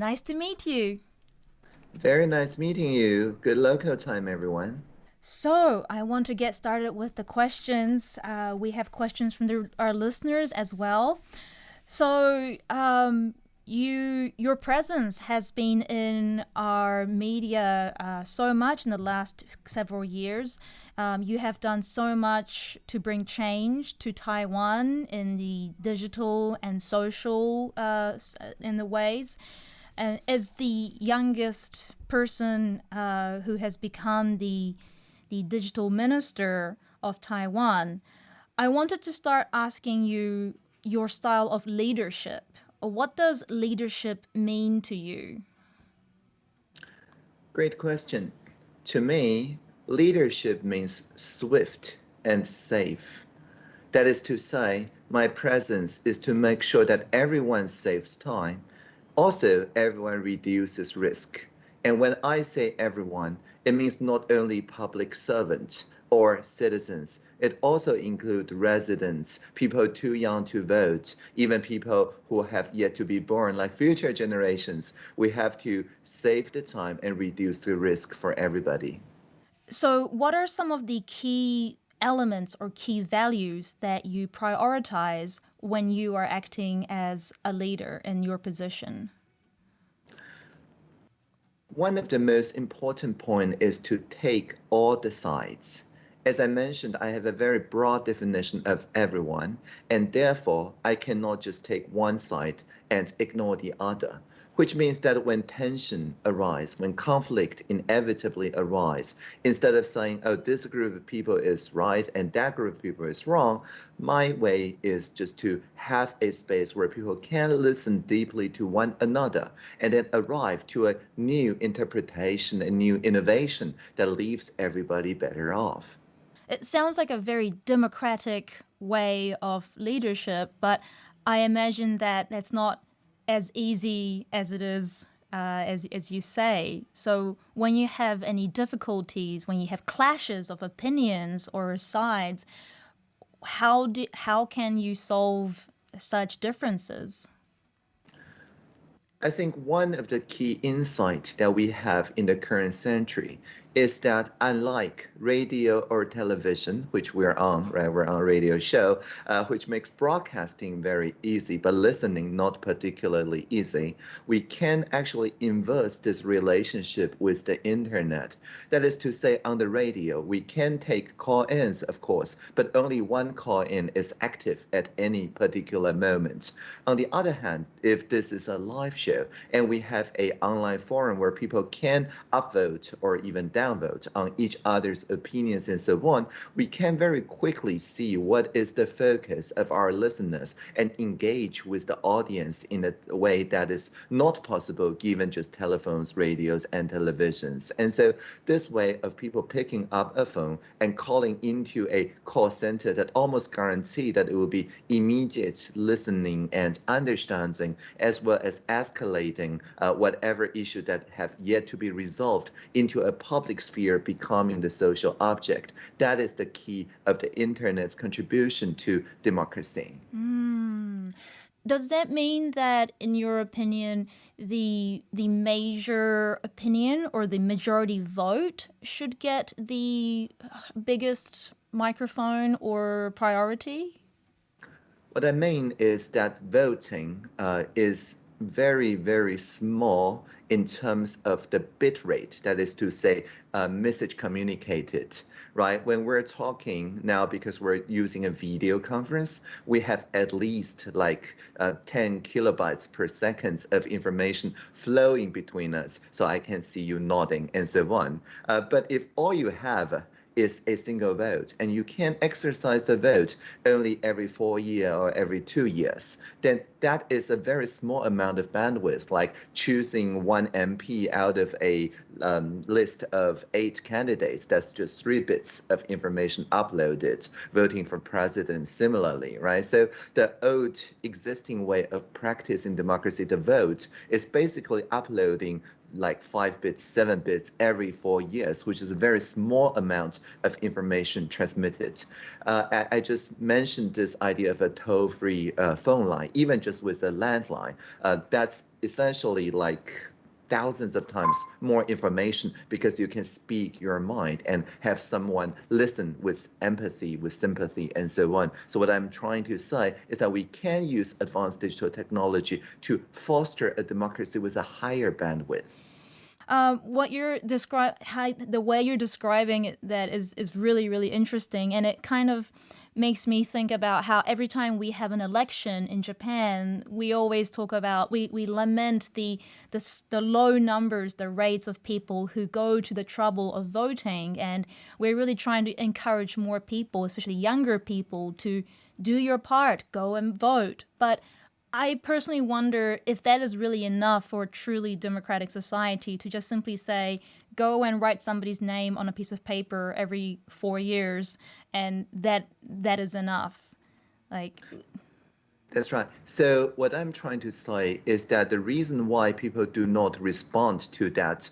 Nice to meet you. Very nice meeting you. Good local time, everyone. So, I want to get started with the questions. We have questions from our listeners as well. So, your presence has been in our media so much in the last several years. You have done so much to bring change to Taiwan in the digital and social in the ways. And as the youngest person who has become the digital minister of Taiwan, I wanted to start asking you your style of leadership. What does leadership mean to you? Great question. To me, leadership means swift and safe. That is to say, my presence is to make sure that everyone saves time. Also, everyone reduces risk. And when I say everyone, it means not only public servants or citizens. It also includes residents, people too young to vote, even people who have yet to be born, like future generations. We have to save the time and reduce the risk for everybody. So what are some of the key elements or key values that you prioritize when you are acting as a leader in your position? One of the most important points is to take all the sides. As I mentioned, I have a very broad definition of everyone, and therefore I cannot just take one side and ignore the other, which means that when tension arises, when conflict inevitably arises, instead of saying, oh, this group of people is right and that group of people is wrong, my way is just to have a space where people can listen deeply to one another and then arrive to a new interpretation, a new innovation that leaves everybody better off. It sounds like a very democratic way of leadership, but I imagine that that's not as easy as it is, as you say. So when you have any difficulties, when you have clashes of opinions or sides, how can you solve such differences? I think one of the key insights that we have in the current century is that unlike radio or television, which we're on, right? We're on a radio show, which makes broadcasting very easy, but listening not particularly easy. We can actually inverse this relationship with the internet. That is to say, on the radio, we can take call-ins, of course, but only one call-in is active at any particular moment. On the other hand, if this is a live show and we have an online forum where people can upvote or even downvote on each other's opinions and so on, we can very quickly see what is the focus of our listeners and engage with the audience in a way that is not possible given just telephones, radios, and televisions. And so this way of people picking up a phone and calling into a call center that almost guarantee that it will be immediate listening and understanding, as well as escalating whatever issue that have yet to be resolved into a public sphere becoming the social object. That is the key of the internet's contribution to democracy. Does that mean that, in your opinion, the major opinion or the majority vote should get the biggest microphone or priority? What I mean is that voting is very, very small in terms of the bit rate, that is to say, message communicated, right? When we're talking now, because we're using a video conference, we have at least like 10 kilobytes per second of information flowing between us, so I can see you nodding and so on. But if all you have is a single vote, and you can exercise the vote only every 4 years or every 2 years, then that is a very small amount of bandwidth, like choosing one MP out of a list of 8 candidates. That's just 3 bits of information uploaded, voting for president similarly, right? So the old existing way of practicing democracy, the vote, is basically uploading like 5 bits, 7 bits every 4 years, which is a very small amount of information transmitted. I just mentioned this idea of a toll-free phone line, even just with a landline. That's essentially like thousands of times more information because you can speak your mind and have someone listen with empathy, with sympathy, and so on. So what I'm trying to say is that we can use advanced digital technology to foster a democracy with a higher bandwidth. The way you're describing that is really, really interesting, and it kind of makes me think about how every time we have an election in Japan, we always talk about, we lament the low numbers, the rates of people who go to the trouble of voting, and we're really trying to encourage more people, especially younger people, to do your part, go and vote. But I personally wonder if that is really enough for a truly democratic society to just simply say, go and write somebody's name on a piece of paper every 4 years, and that is enough. That's right. So what I'm trying to say is that the reason why people do not respond to that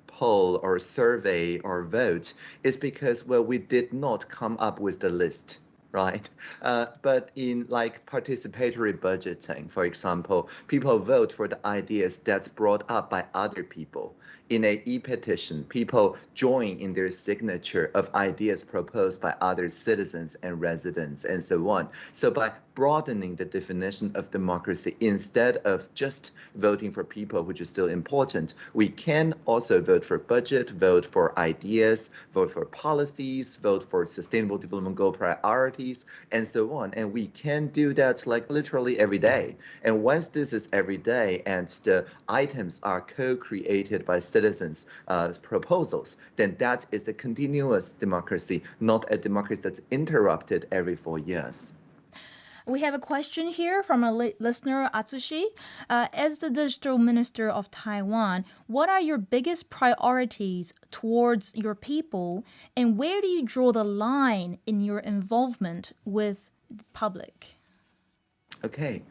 poll or survey or vote is because, well, we did not come up with the list. Right. But in like participatory budgeting, for example, people vote for the ideas that's brought up by other people. In a e-petition, people join in their signature of ideas proposed by other citizens and residents and so on. So by broadening the definition of democracy, instead of just voting for people, which is still important, we can also vote for budget, vote for ideas, vote for policies, vote for sustainable development goal priorities, and so on. And we can do that like literally every day. And once this is every day and the items are co-created by citizens' proposals, then that is a continuous democracy, not a democracy that's interrupted every 4 years. We have a question here from a listener, Atsushi. As the digital minister of Taiwan, what are your biggest priorities towards your people, and where do you draw the line in your involvement with the public? Okay.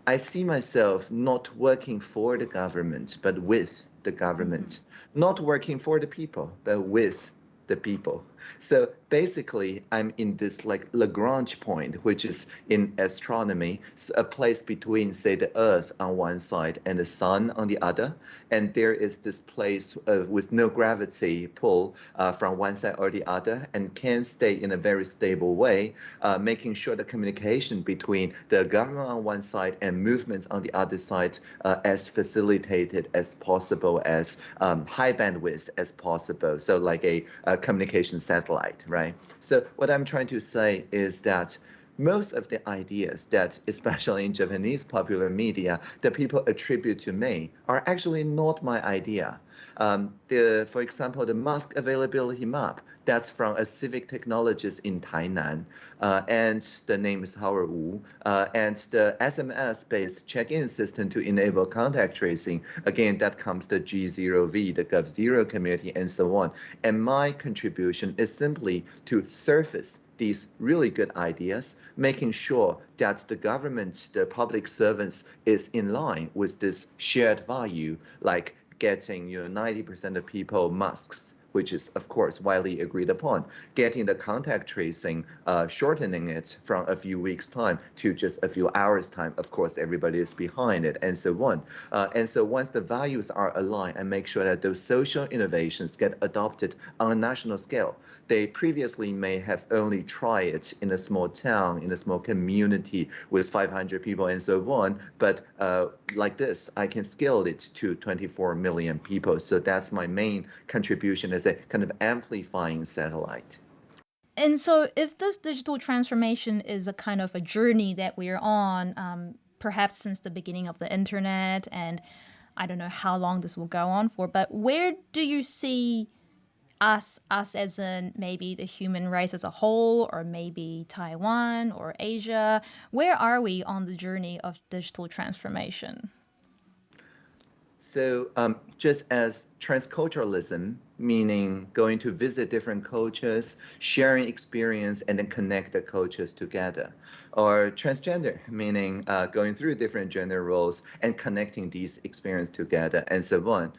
I see myself not working for the government, but with the government. Not working for the people, but with the people. So basically, I'm in this like Lagrange point, which is in astronomy, a place between, say, the Earth on one side and the Sun on the other. And there is this place with no gravity pull from one side or the other and can stay in a very stable way, making sure the communication between the government on one side and movements on the other side as facilitated as possible, as high bandwidth as possible. So like a communication satellite, right? So what I'm trying to say is that most of the ideas that, especially in Japanese popular media, that people attribute to me are actually not my idea. For example, the mask availability map, that's from a civic technologist in Tainan, and the name is Howard Wu, and the SMS-based check-in system to enable contact tracing, again, that comes the G0V, the Gov0 community, and so on. And my contribution is simply to surface these really good ideas, making sure that the government, the public servants is in line with this shared value, like getting 90% of people masks, which is, of course, widely agreed upon, getting the contact tracing, shortening it from a few weeks' time to just a few hours' time. Of course, everybody is behind it, and so on. And so once the values are aligned and make sure that those social innovations get adopted on a national scale, they previously may have only tried it in a small town, in a small community with 500 people and so on. But like this, I can scale it to 24 million people. So that's my main contribution as a kind of amplifying satellite. And so if this digital transformation is a kind of a journey that we're on, perhaps since the beginning of the internet, and I don't know how long this will go on for, but where do you see us as in maybe the human race as a whole, or maybe Taiwan or Asia? Where are we on the journey of digital transformation? So just as transculturalism meaning going to visit different cultures, sharing experience, and then connect the cultures together. Or transgender, meaning going through different gender roles and connecting these experiences together, and so on.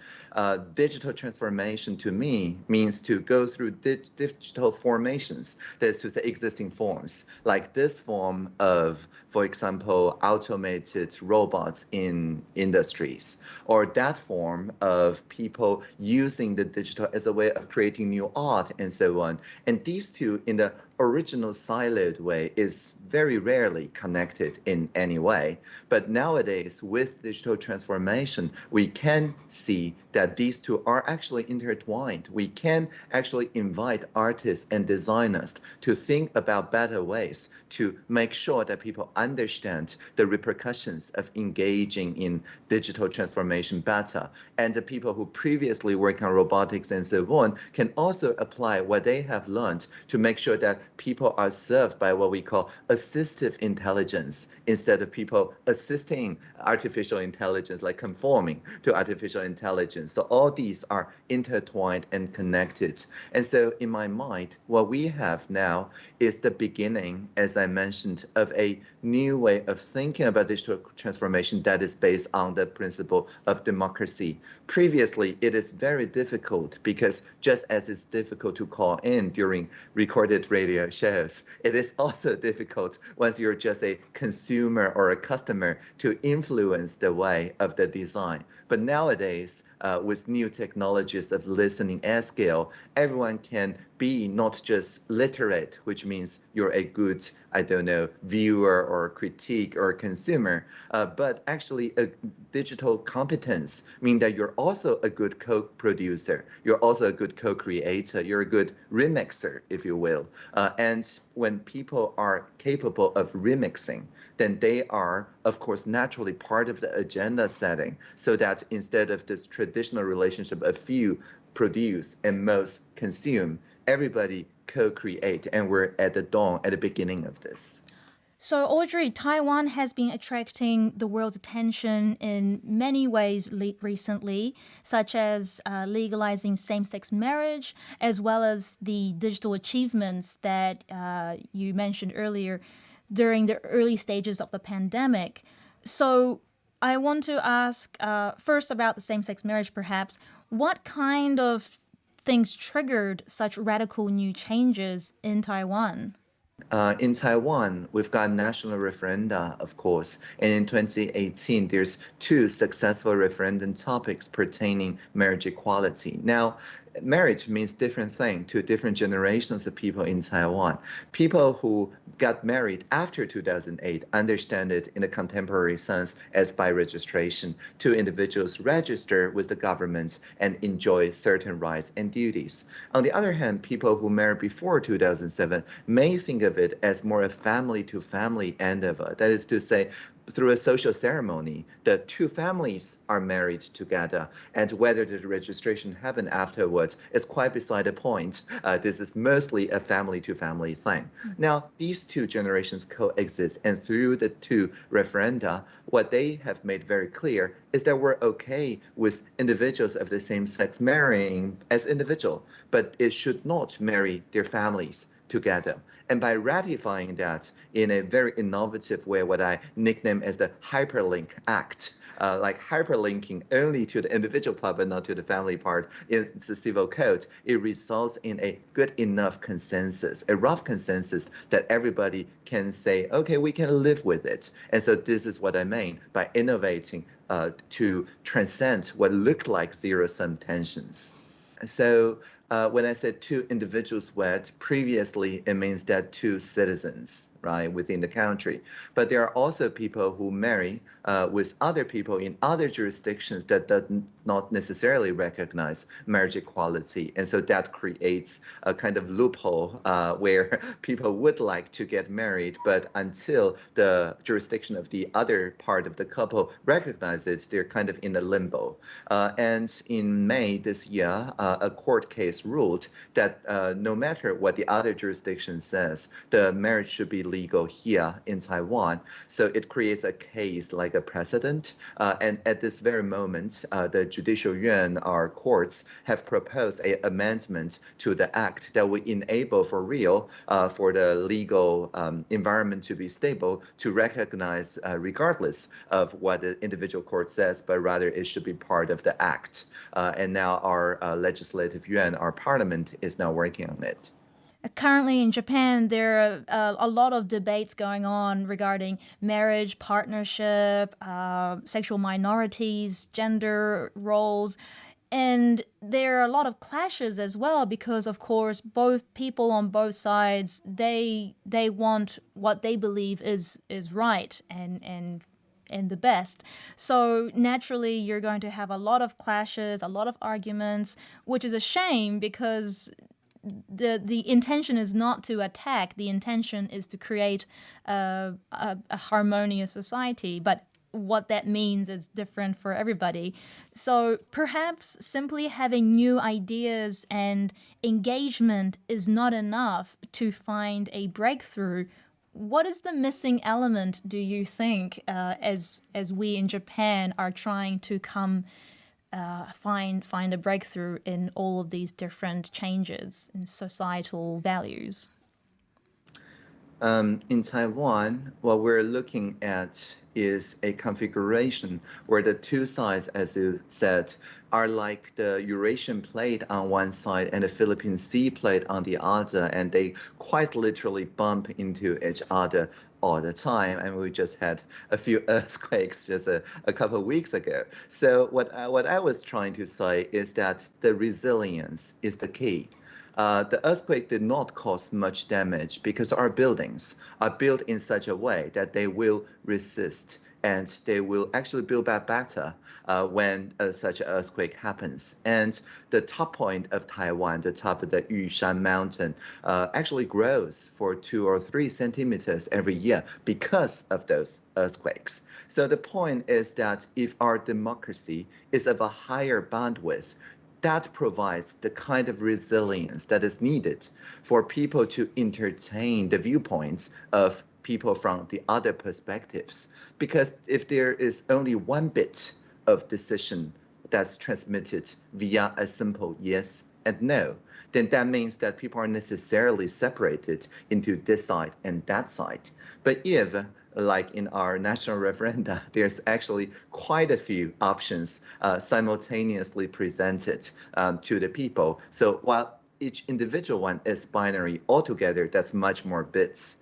Digital transformation to me means to go through digital formations, that is to say existing forms, like this form of, for example, automated robots in industries, or that form of people using the digital as a way of creating new art, and so on. And these two, in the original siloed way, is very rarely connected in any way. But nowadays, with digital transformation, we can see that these two are actually intertwined. We can actually invite artists and designers to think about better ways to make sure that people understand the repercussions of engaging in digital transformation better. And the people who previously work on robotics and so on can also apply what they have learned to make sure that people are served by what we call assistive intelligence instead of people assisting artificial intelligence, like conforming to artificial intelligence. So all these are intertwined and connected. And so in my mind, what we have now is the beginning, as I mentioned, of a new way of thinking about digital transformation that is based on the principle of democracy. Previously, it is very difficult because just as it's difficult to call in during recorded radio shows, it is also difficult once you're just a consumer or a customer to influence the way of the design. But nowadays, with new technologies of listening at scale, everyone can be not just literate, which means you're a good, viewer or critique or consumer, but actually a digital competence, meaning that you're also a good co-producer, you're also a good co-creator, you're a good remixer, if you will. And when people are capable of remixing, then they are, of course, naturally part of the agenda setting, so that instead of this traditional relationship of few produce and most consume, everybody co-create, and we're at the beginning of this. So, Audrey, Taiwan has been attracting the world's attention in many ways recently, such as legalizing same-sex marriage, as well as the digital achievements that you mentioned earlier during the early stages of the pandemic. So, I want to ask first about the same-sex marriage, perhaps. What kind of things triggered such radical new changes in Taiwan? In Taiwan, we've got national referenda, of course, and in 2018, there's 2 successful referendum topics pertaining marriage equality. Now, marriage means different thing to different generations of people in Taiwan. People who got married after 2008 understand it in a contemporary sense as by registration. 2 individuals register with the government and enjoy certain rights and duties. On the other hand, people who married before 2007 may think of it as more a family-to-family endeavor. That is to say, through a social ceremony, the 2 families are married together, and whether the registration happened afterwards is quite beside the point. This is mostly a family-to-family thing. Now, these 2 generations coexist, and through the 2 referenda, what they have made very clear is that we're okay with individuals of the same sex marrying as individual, but it should not marry their families together. And by ratifying that in a very innovative way, what I nickname as the hyperlink act, like hyperlinking only to the individual part but not to the family part in the civil code, it results in a good enough consensus, a rough consensus that everybody can say, okay, we can live with it. And so this is what I mean by innovating to transcend what looked like zero-sum tensions. So when I said 2 individuals wed, previously it means that 2 citizens, right, within the country. But there are also people who marry with other people in other jurisdictions that does not necessarily recognize marriage equality. And so that creates a kind of loophole where people would like to get married, but until the jurisdiction of the other part of the couple recognizes, they're kind of in a limbo. And in May this year, a court case ruled that no matter what the other jurisdiction says, the marriage should be illegal here in Taiwan. So it creates a case like a precedent. And at this very moment, the Judicial Yuan, our courts, have proposed an amendment to the act that would enable for real for the legal environment to be stable, to recognize regardless of what the individual court says, but rather it should be part of the act. And now our legislative yuan, our parliament, is now working on it. Currently in Japan, there are a lot of debates going on regarding marriage, partnership, sexual minorities, gender roles. And there are a lot of clashes as well because, of course, both people on both sides, they want what they believe is right and the best. So naturally, you're going to have a lot of clashes, a lot of arguments, which is a shame because the intention is not to attack. The intention is to create a harmonious society. But what that means is different for everybody. So perhaps simply having new ideas and engagement is not enough to find a breakthrough. What is the missing element, do you think, as we in Japan are trying to find a breakthrough in all of these different changes in societal values? In Taiwan, what we're looking at is a configuration where the two sides, as you said, are like the Eurasian plate on one side and the Philippine Sea plate on the other, and they quite literally bump into each other all the time. And we just had a few earthquakes just a couple of weeks ago. So what I was trying to say is that the resilience is the key. The earthquake did not cause much damage because our buildings are built in such a way that they will resist and they will actually build back better when such an earthquake happens. And the top point of Taiwan, the top of the Yushan mountain, actually grows for 2 or 3 centimeters every year because of those earthquakes. So the point is that if our democracy is of a higher bandwidth, that provides the kind of resilience that is needed for people to entertain the viewpoints of people from the other perspectives. Because if there is only one bit of decision that's transmitted via a simple yes and no, then that means that people are necessarily separated into this side and that side. But if, like in our national referenda, there's actually quite a few options simultaneously presented to the people. So while each individual one is binary altogether, that's much more bits.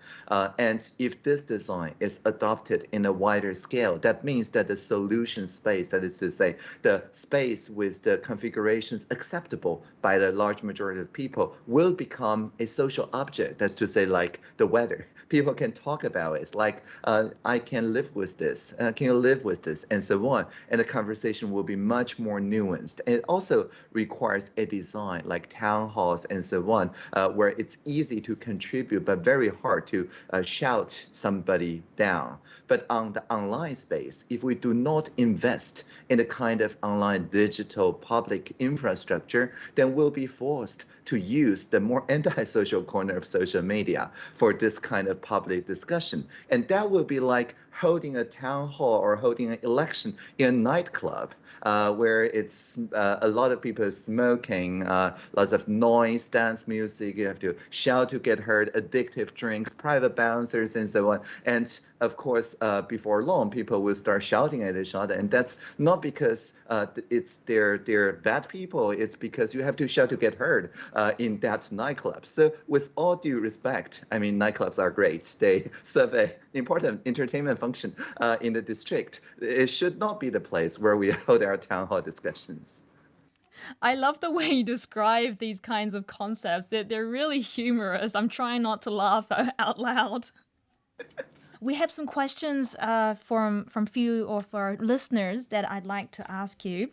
And if this design is adopted in a wider scale, that means that the solution space, that is to say, the space with the configurations acceptable by the large majority of people, will become a social object. That's to say, like the weather. People can talk about it, like, I can live with this, can you live with this, and so on. And the conversation will be much more nuanced. And it also requires a design like town halls and so on, where it's easy to contribute, but very hard to shout somebody down. But on the online space, if we do not invest in the kind of online digital public infrastructure, then we'll be forced to use the more antisocial corner of social media for this kind of public discussion. And that will be like holding a town hall or holding an election in a nightclub where it's a lot of people smoking, lots of noise, dance music, you have to shout to get heard, addictive drinks, private bouncers, and so on. And of course, before long, people will start shouting at each other. And that's not because they're bad people. It's because you have to shout to get heard in that nightclub. So with all due respect, I mean, nightclubs are great. They serve an important entertainment function in the district. It should not be the place where we hold our town hall discussions. I love the way you describe these kinds of concepts. They're really humorous. I'm trying not to laugh out loud. We have some questions from few of our listeners that I'd like to ask you.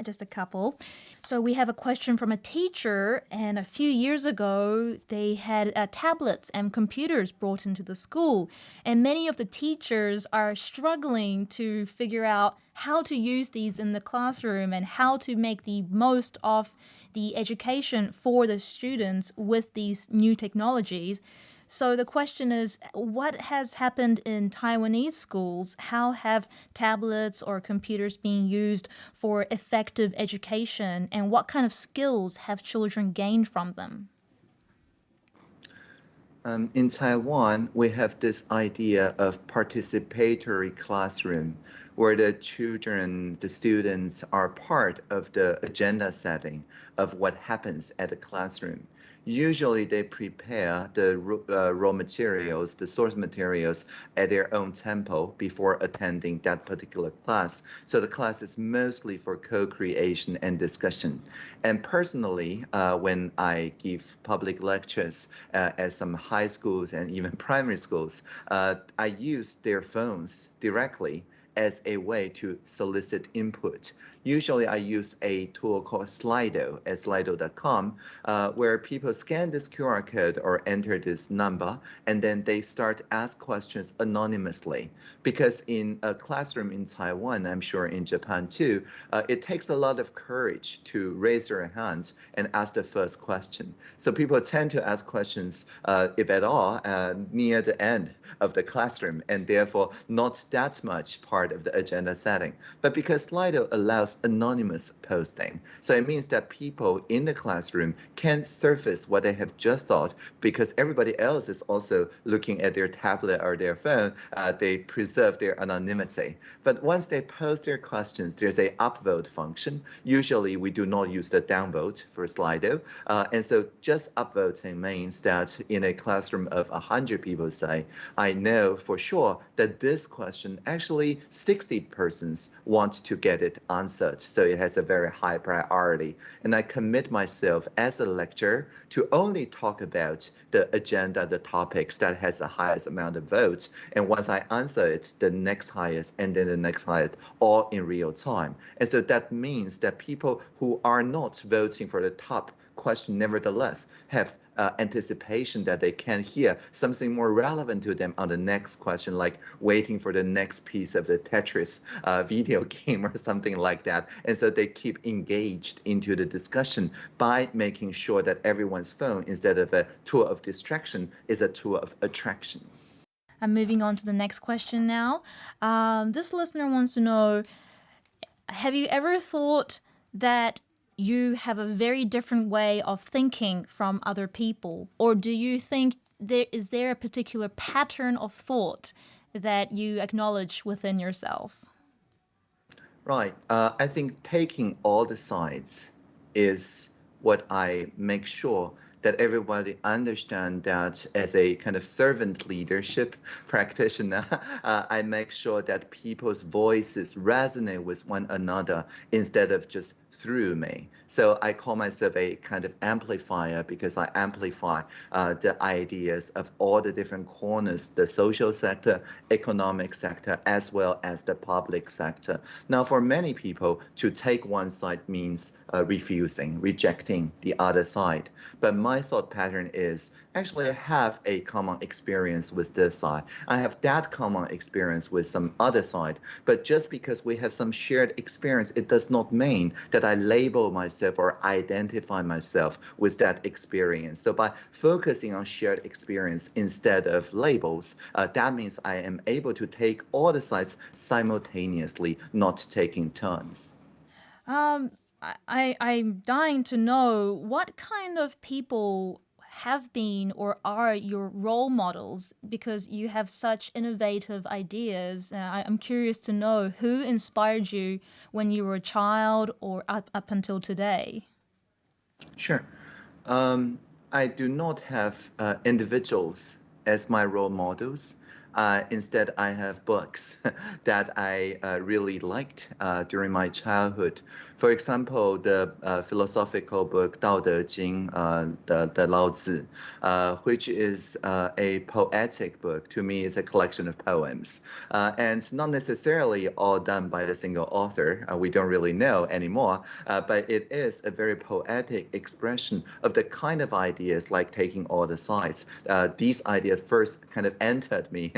Just a couple. So we have a question from a teacher, and a few years ago, they had tablets and computers brought into the school. And many of the teachers are struggling to figure out how to use these in the classroom and how to make the most of the education for the students with these new technologies. So the question is, what has happened in Taiwanese schools? How have tablets or computers been used for effective education? And what kind of skills have children gained from them? In Taiwan, we have this idea of participatory classroom, where the children, the students are part of the agenda setting of what happens at the classroom. Usually they prepare the raw materials, the source materials at their own tempo before attending that particular class. So the class is mostly for co-creation and discussion. And personally, when I give public lectures at some high schools and even primary schools, I use their phones directly as a way to solicit input. Usually I use a tool called Slido at slido.com, where people scan this QR code or enter this number, and then they start ask questions anonymously. Because in a classroom in Taiwan, I'm sure in Japan too, it takes a lot of courage to raise your hand and ask the first question. So people tend to ask questions, if at all, near the end of the classroom, and therefore not that much part of the agenda setting. But because Slido allows anonymous posting, so it means that people in the classroom can surface what they have just thought, because everybody else is also looking at their tablet or their phone. They preserve their anonymity. But once they post their questions, there's a upvote function. Usually we do not use the downvote for Slido. And so just upvoting means that in a classroom of 100 people, say, I know for sure that this question actually 60 persons want to get it answered. So it has a very high priority. And I commit myself as a lecturer to only talk about the agenda, the topics that has the highest amount of votes. And once I answer it, the next highest and then the next highest, all in real time. And so that means that people who are not voting for the top question nevertheless have anticipation that they can hear something more relevant to them on the next question, like waiting for the next piece of the Tetris video game or something like that. And so they keep engaged into the discussion by making sure that everyone's phone, instead of a tool of distraction, is a tool of attraction. I'm moving on to the next question now. This listener wants to know, have you ever thought that you have a very different way of thinking from other people? Or do you think is there a particular pattern of thought that you acknowledge within yourself? Right. I think taking all the sides is what I make sure that everybody understand, that as a kind of servant leadership practitioner, I make sure that people's voices resonate with one another instead of just through me. So I call myself a kind of amplifier, because I amplify the ideas of all the different corners, the social sector, economic sector, as well as the public sector. Now, for many people, to take one side means refusing, rejecting the other side. But my thought pattern is actually I have a common experience with this side. I have that common experience with some other side. But just because we have some shared experience, it does not mean that I label myself or identify myself with that experience. So by focusing on shared experience instead of labels, that means I am able to take all the sides simultaneously, not taking turns. I'm dying to know what kind of people have been or are your role models, because you have such innovative ideas. I'm curious to know who inspired you when you were a child or up until today. Sure. I do not have individuals as my role models. Instead, I have books that I really liked during my childhood. For example, the philosophical book 道德经 the Lao Tzu, which is a poetic book. To me, it's a collection of poems, and not necessarily all done by a single author. We don't really know anymore, but it is a very poetic expression of the kind of ideas like taking all the sides. These ideas first kind of entered me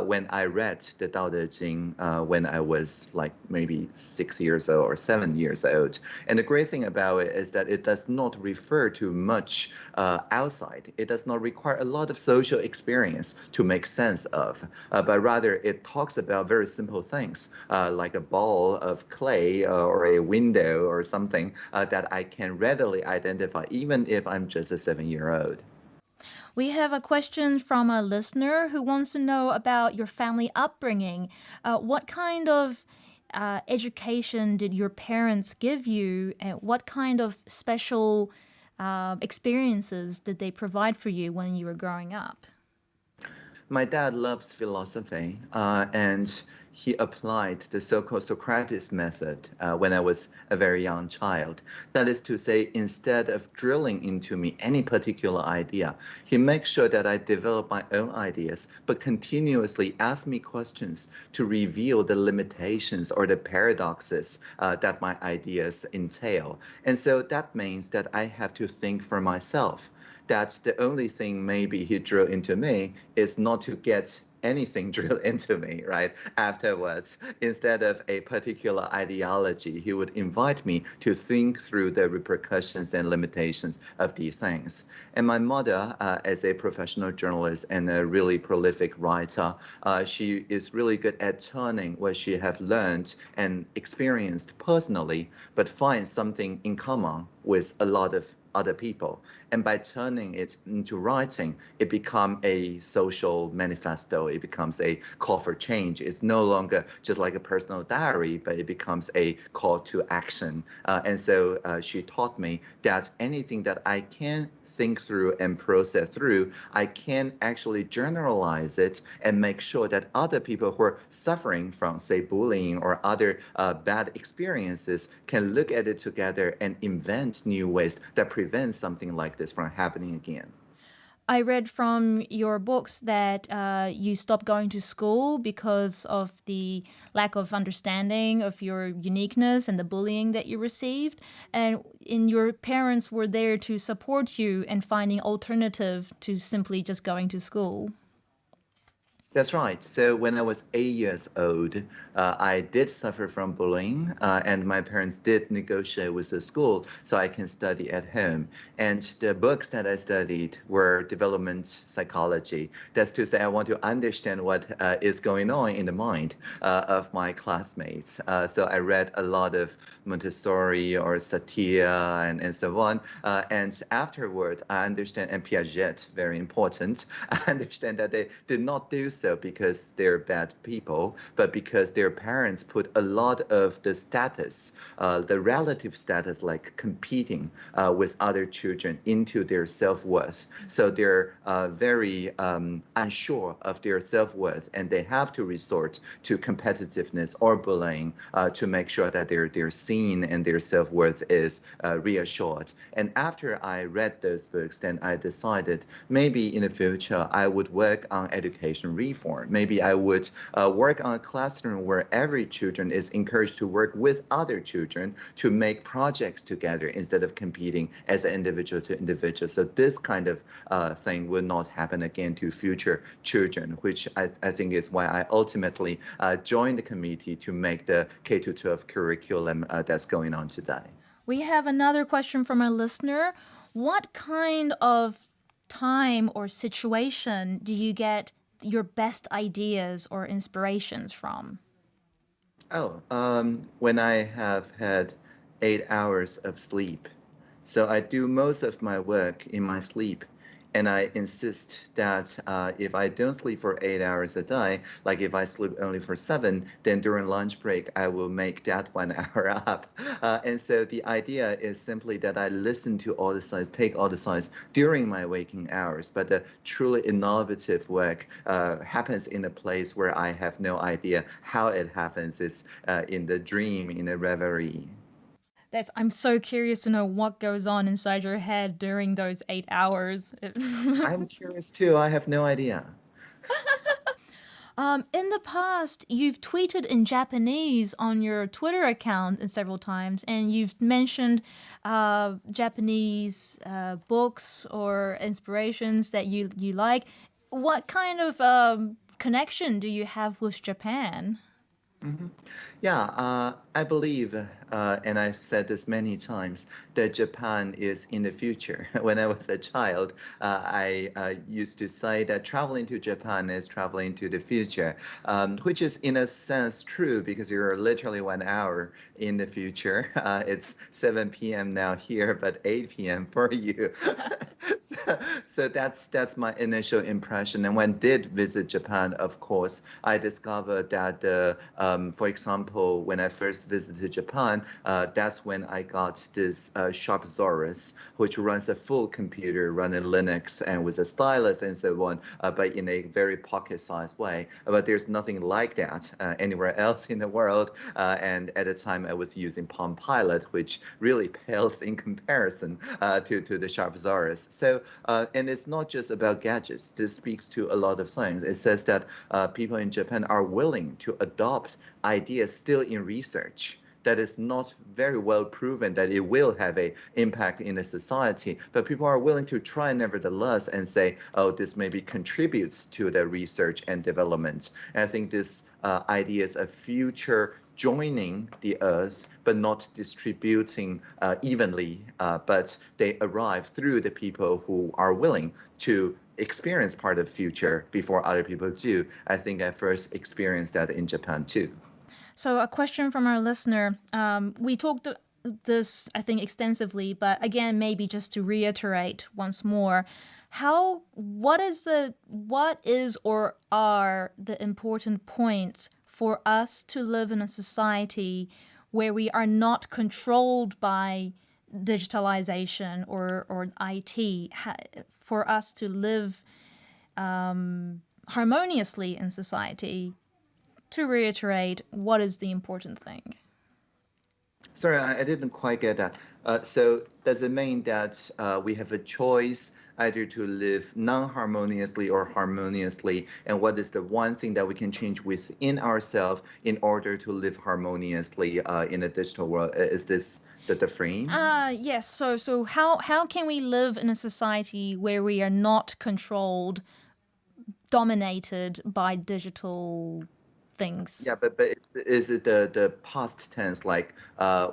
when I read the Tao Te Ching when I was like maybe 6 years old or 7 years old. And the great thing about it is that it does not refer to much outside. It does not require a lot of social experience to make sense of, but rather it talks about very simple things like a ball of clay or a window or something that I can readily identify, even if I'm just a 7-year-old. We have a question from a listener who wants to know about your family upbringing. What kind of education did your parents give you, and what kind of special experiences did they provide for you when you were growing up? My dad loves philosophy, and he applied the so-called Socrates method when I was a very young child. That is to say, instead of drilling into me any particular idea, he makes sure that I develop my own ideas, but continuously ask me questions to reveal the limitations or the paradoxes that my ideas entail. And so that means that I have to think for myself. That's the only thing maybe he drew into me is not to get anything drilled into me, right, afterwards. Instead of a particular ideology, he would invite me to think through the repercussions and limitations of these things. And my mother, as a professional journalist and a really prolific writer, she is really good at turning what she has learned and experienced personally, but finds something in common with a lot of other people. And by turning it into writing, it becomes a social manifesto. It becomes a call for change. It's no longer just like a personal diary, but it becomes a call to action. And so she taught me that anything that I can think through and process through, I can actually generalize it and make sure that other people who are suffering from, say, bullying or other bad experiences can look at it together and invent new ways that prevent something like this from happening again. I read from your books that you stopped going to school because of the lack of understanding of your uniqueness and the bullying that you received. And your parents were there to support you in finding alternative to simply just going to school. That's right. So when I was 8 years old, I did suffer from bullying, and my parents did negotiate with the school so I can study at home. And the books that I studied were development psychology. That's to say, I want to understand what is going on in the mind of my classmates. So I read a lot of Montessori or satire and so on. And afterward, I understand, and Piaget, very important, I understand that they did not do so because they're bad people, but because their parents put a lot of the status, the relative status, like competing with other children into their self-worth. So they're very unsure of their self-worth, and they have to resort to competitiveness or bullying to make sure that they're seen and their self-worth is reassured. And after I read those books, then I decided maybe in the future I would work on education reform. Maybe I would work on a classroom where every children is encouraged to work with other children to make projects together instead of competing as an individual to individual. So this kind of thing will not happen again to future children, which I think is why I ultimately joined the committee to make the K-12 curriculum that's going on today. We have another question from a listener. What kind of time or situation do you get your best ideas or inspirations from? When I have had 8 hours of sleep. So I do most of my work in my sleep. And I insist that if I don't sleep for 8 hours a day, like if I sleep only for 7, then during lunch break, I will make that 1 hour up. And so the idea is simply that I listen to all the signs, take all the signs during my waking hours. But the truly innovative work happens in a place where I have no idea how it happens. It's in the dream, in a reverie. I'm so curious to know what goes on inside your head during those 8 hours. I'm curious too. I have no idea. In the past, you've tweeted in Japanese on your Twitter account several times, and you've mentioned Japanese books or inspirations that you like. What kind of connection do you have with Japan? Yeah, I believe, and I've said this many times, that Japan is in the future. When I was a child, I used to say that traveling to Japan is traveling to the future, which is in a sense true because you're literally 1 hour in the future. It's 7 p.m. now here, but 8 p.m. for you. So that's my initial impression. And when I did visit Japan, of course, I discovered that for example, when I first visited Japan, that's when I got this Sharpsaurus, which runs a full computer running Linux and with a stylus and so on, but in a very pocket-sized way. But there's nothing like that anywhere else in the world. And at the time, I was using Palm Pilot, which really pales in comparison to the Sharpsaurus. So, and it's not just about gadgets. This speaks to a lot of things. It says that people in Japan are willing to adopt ideas still in research that is not very well proven that it will have an impact in the society, but people are willing to try nevertheless and say, oh, this maybe contributes to the research and development. And I think this idea is a future joining the earth, but not distributing evenly, but they arrive through the people who are willing to experience part of the future before other people do. I think I first experienced that in Japan too. So a question from our listener. We talked this, I think, extensively, but again, maybe just to reiterate once more, what is or are the important points for us to live in a society where we are not controlled by digitalization or IT, for us to live harmoniously in society? To reiterate, what is the important thing? Sorry, I didn't quite get that. So does it mean that we have a choice either to live non-harmoniously or harmoniously? And what is the one thing that we can change within ourselves in order to live harmoniously in a digital world? Is this the frame? Yes. So how can we live in a society where we are not controlled, dominated by digital things? Yeah, but is it the past tense, like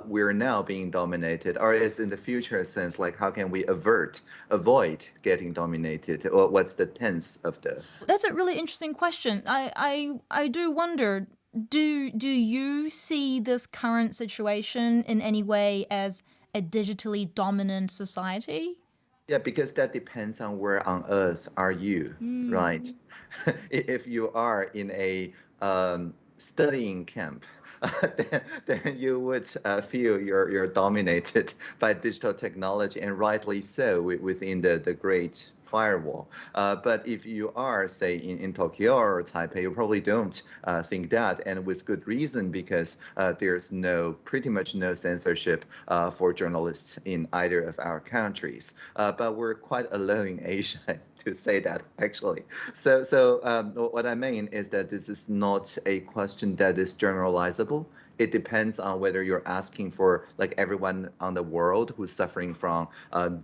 we're now being dominated, or is in the future sense, like how can we avoid getting dominated, or what's the tense of the? That's a really interesting question. I do wonder, do you see this current situation in any way as a digitally dominant society? Yeah, because that depends on where on earth are you, right? If you are in a studying camp, then you would feel you're dominated by digital technology, and rightly so within the great firewall. But if you are, say, in Tokyo or Taipei, you probably don't think that, and with good reason, because there's pretty much no censorship for journalists in either of our countries. But we're quite alone in Asia to say that, actually. So what I mean is that this is not a question that is generalizable. It depends on whether you're asking for like everyone on the world who's suffering from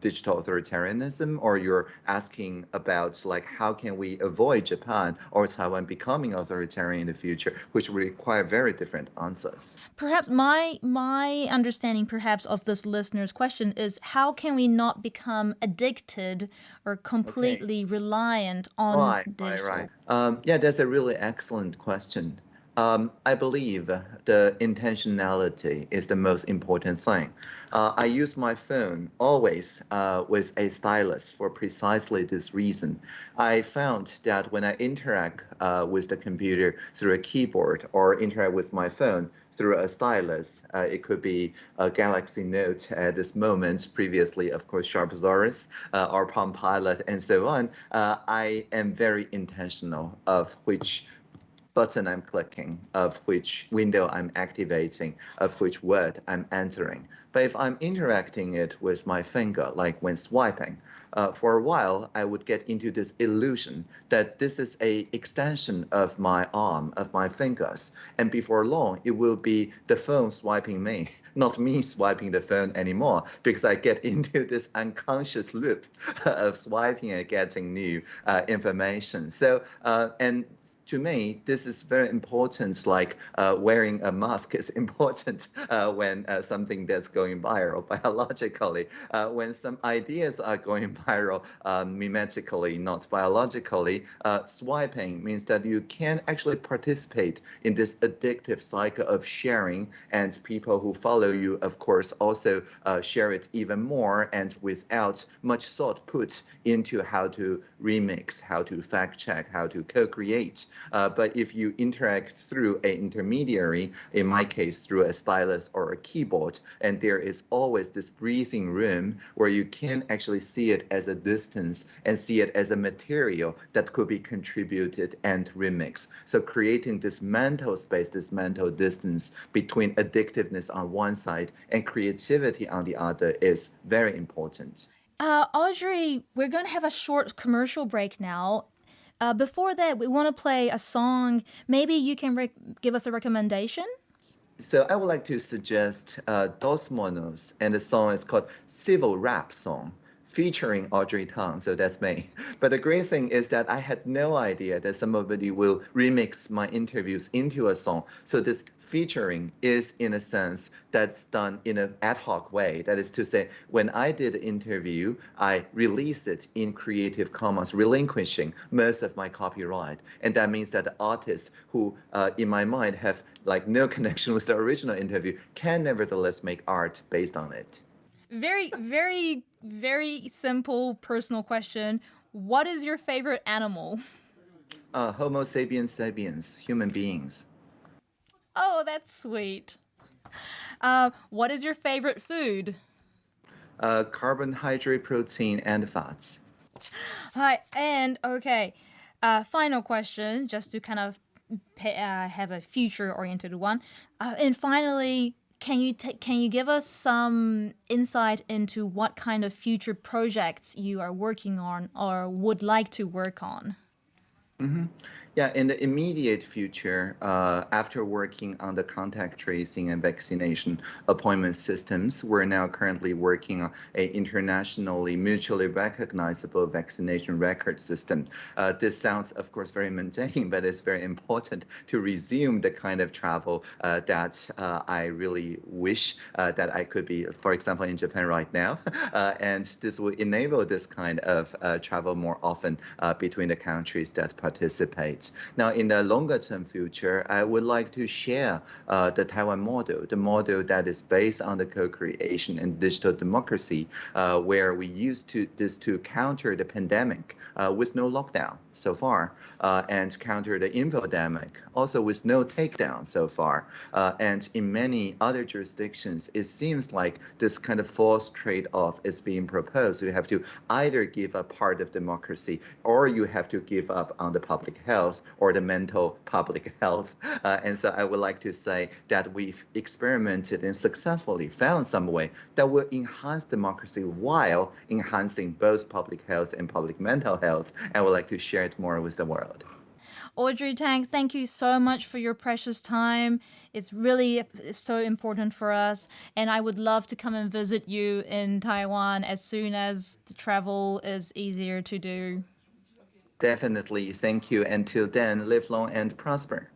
digital authoritarianism, or you're asking about like how can we avoid Japan or Taiwan becoming authoritarian in the future, which require very different answers. Perhaps my understanding perhaps of this listener's question is, how can we not become addicted or completely reliant on digital? Right. Yeah, that's a really excellent question. I believe the intentionality is the most important thing. I use my phone always with a stylus for precisely this reason. I found that when I interact with the computer through a keyboard or interact with my phone through a stylus, it could be a Galaxy Note at this moment, previously, of course, Sharpsaurus or Palm Pilot and so on. I am very intentional of which button I'm clicking, of which window I'm activating, of which word I'm entering. But if I'm interacting it with my finger, like when swiping, for a while, I would get into this illusion that this is a extension of my arm, of my fingers. And before long, it will be the phone swiping me, not me swiping the phone anymore, because I get into this unconscious loop of swiping and getting new information. So, and to me, this is very important, like wearing a mask is important when something that's going viral biologically. When some ideas are going viral mimetically, not biologically, swiping means that you can actually participate in this addictive cycle of sharing, and people who follow you, of course, also share it even more and without much thought put into how to remix, how to fact check, how to co-create. But if you interact through an intermediary, in my case, through a stylus or a keyboard, and there is always this breathing room where you can actually see it as a distance and see it as a material that could be contributed and remixed. So creating this mental space, this mental distance between addictiveness on one side and creativity on the other is very important. Audrey, we're going to have a short commercial break now. Before that, we want to play a song. Maybe you can give us a recommendation? So I would like to suggest Dos Monos, and the song is called Civil Rap Song, featuring Audrey Tang, so that's me. But the great thing is that I had no idea that somebody will remix my interviews into a song. So this featuring is, in a sense, that's done in an ad hoc way. That is to say, when I did the interview, I released it in Creative Commons, relinquishing most of my copyright. And that means that the artists who, in my mind, have like no connection with the original interview can nevertheless make art based on it. Very, very, very simple personal question. What is your favorite animal? Homo sapiens sapiens, human beings. Oh, that's sweet. What is your favorite food? Carbohydrate, protein, and fats. Hi, and okay. Final question, just to kind of have a future-oriented one. And finally, can you give us some insight into what kind of future projects you are working on or would like to work on? Mm-hmm. Yeah, in the immediate future, after working on the contact tracing and vaccination appointment systems, we're now currently working on an internationally mutually recognizable vaccination record system. This sounds, of course, very mundane, but it's very important to resume the kind of travel that I really wish that I could be, for example, in Japan right now. And this will enable this kind of travel more often between the countries that participate. Now, in the longer term future, I would like to share the Taiwan model, the model that is based on the co-creation and digital democracy, where we used this to counter the pandemic with no lockdown so far, and counter the infodemic also with no takedown so far. And in many other jurisdictions, it seems like this kind of false trade-off is being proposed. You have to either give up part of democracy or you have to give up on the public health or the mental public health. And so I would like to say that we've experimented and successfully found some way that will enhance democracy while enhancing both public health and public mental health. I would like to share it more with the world. Audrey, Tang, thank you so much for your precious time. It's really so important for us. And I would love to come and visit you in Taiwan as soon as the travel is easier to do. Definitely. Thank you. Until then, live long and prosper.